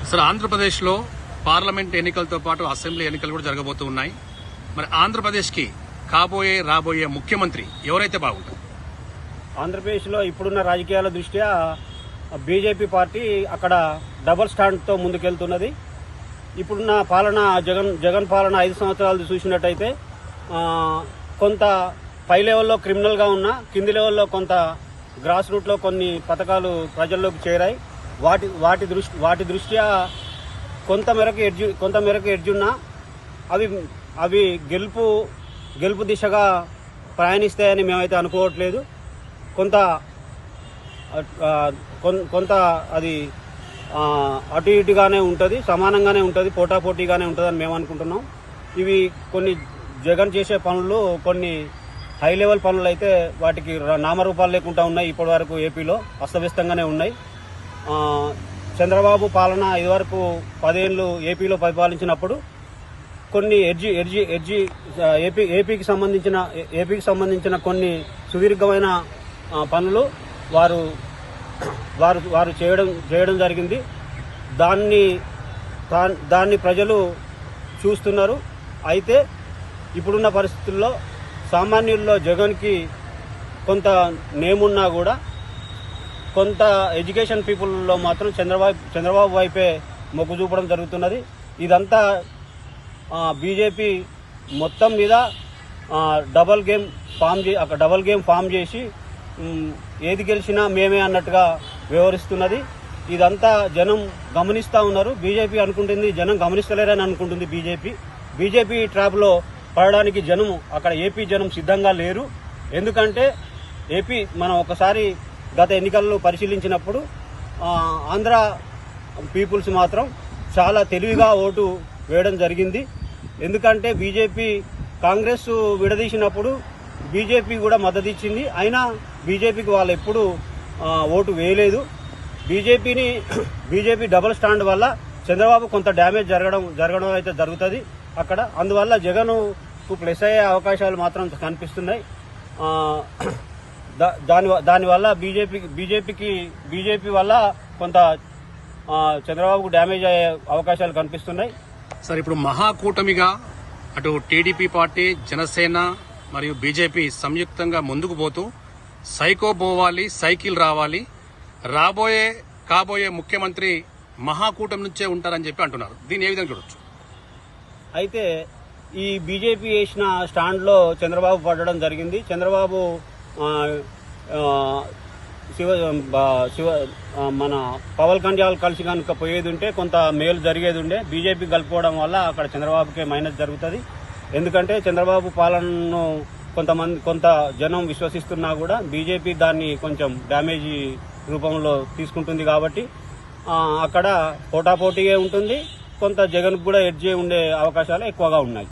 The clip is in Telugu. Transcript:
సార్, ఆంధ్రప్రదేశ్లో పార్లమెంట్ ఎన్నికలతో పాటు అసెంబ్లీ ఎన్నికలు కూడా జరగబోతూ ఉన్నాయి. మరి ఆంధ్రప్రదేశ్కి రాబోయే ముఖ్యమంత్రి ఎవరైతే బాగుంటారు? ఆంధ్రప్రదేశ్లో ఇప్పుడున్న రాజకీయాల దృష్ట్యా బీజేపీ పార్టీ అక్కడ డబుల్ స్టాండ్తో ముందుకెళ్తున్నది. ఇప్పుడున్న పాలన జగన్ పాలన 5 సంవత్సరాలు చూసినట్టయితే కొంత పై లెవెల్లో క్రిమినల్గా ఉన్న, కింది లెవెల్లో కొంత గ్రాస్ రూట్లో కొన్ని పథకాలు ప్రజల్లోకి చేరాయి. వాటి దృష్ట్యా కొంతమేరకు ఎడ్జున్నా అవి గెలుపు దిశగా ప్రయాణిస్తాయని మేమైతే అనుకోవట్లేదు. కొంత అది అటు ఇటుగానే ఉంటుంది, సమానంగానే ఉంటుంది, పోటాపోటీగానే ఉంటుందని మేము అనుకుంటున్నాం. ఇవి కొన్ని జగన్ చేసే పనులు కొన్ని హై లెవెల్ పనులు అయితే వాటికి నామరూపాలు లేకుండా ఉన్నాయి. ఇప్పటి వరకు ఏపీలో అస్తవ్యస్తంగానే ఉన్నాయి. చంద్రబాబు పాలన ఇదివరకు 10 ఏళ్లు ఏపీలో పరిపాలించినప్పుడు కొన్ని ఏపీకి సంబంధించిన కొన్ని సుదీర్ఘమైన పనులు వారు చేయడం జరిగింది. దాన్ని ప్రజలు చూస్తున్నారు. అయితే ఇప్పుడున్న పరిస్థితుల్లో సామాన్యుల్లో జగన్కి కొంత నేమున్నా కూడా కొంత ఎడ్యుకేషన్ పీపుల్లో మాత్రం చంద్రబాబు వైపే మొగ్గు చూపడం జరుగుతున్నది. ఇదంతా బీజేపీ మొత్తం మీద డబల్ గేమ్ ఫామ్ చేసి ఏది గెలిచినా మేమే అన్నట్టుగా వ్యవహరిస్తున్నది. ఇదంతా జనం గమనిస్తూ ఉన్నారు. బీజేపీ అనుకుంటుంది, జనం గమనిస్తలేరని అనుకుంటుంది. బీజేపీ ట్రాప్లో పడడానికి అక్కడ ఏపీ జనం సిద్ధంగా లేరు. ఎందుకంటే మనం ఒకసారి గత ఎన్నికల్లో పరిశీలించినప్పుడు ఆంధ్ర పీపుల్స్ మాత్రం చాలా తెలివిగా ఓటు వేయడం జరిగింది. ఎందుకంటే కాంగ్రెస్ విడదీసినప్పుడు బీజేపీ కూడా మద్దతు ఇచ్చింది. అయినా బీజేపీకి వాళ్ళు ఎప్పుడూ ఓటు వేయలేదు. బీజేపీ డబుల్ స్టాండ్ వల్ల చంద్రబాబు కొంత డ్యామేజ్ జరగడం అయితే జరుగుతుంది అక్కడ. అందువల్ల జగన్కు ప్లస్ అయ్యే అవకాశాలు మాత్రం కనిపిస్తున్నాయి. దానివల్ల బీజేపీ వల్ల కొంత చంద్రబాబుకు డ్యామేజ్ అయ్యే అవకాశాలు కనిపిస్తున్నాయి. సార్, ఇప్పుడు మహాకూటమిగా అటు టీడీపీ పార్టీ, జనసేన మరియు బీజేపీ సంయుక్తంగా ముందుకు పోతూ సైకిల్ రావాలి, కాబోయే ముఖ్యమంత్రి మహాకూటమి నుంచే ఉంటారని చెప్పి అంటున్నారు. దీన్ని ఏ విధంగా చూడొచ్చు? అయితే ఈ బీజేపీ వేసిన స్టాండ్లో చంద్రబాబు పడడం జరిగింది. చంద్రబాబు మన పవన్ కళ్యాణ్ కలిసి కనుక పోయేది ఉంటే కొంత మేలు జరిగేది ఉండే. బీజేపీ కలుపుకోవడం వల్ల అక్కడ చంద్రబాబుకే మైనస్ జరుగుతుంది. ఎందుకంటే చంద్రబాబు పాలనను కొంత జనం విశ్వసిస్తున్నా కూడా బీజేపీ దాన్ని కొంచెం డ్యామేజ్ రూపంలో తీసుకుంటుంది. కాబట్టి అక్కడ పోటాపోటీగా ఉంటుంది. కొంత జగన్కు కూడా ఎడ్జ్ ఉండే అవకాశాలు ఎక్కువగా ఉన్నాయి.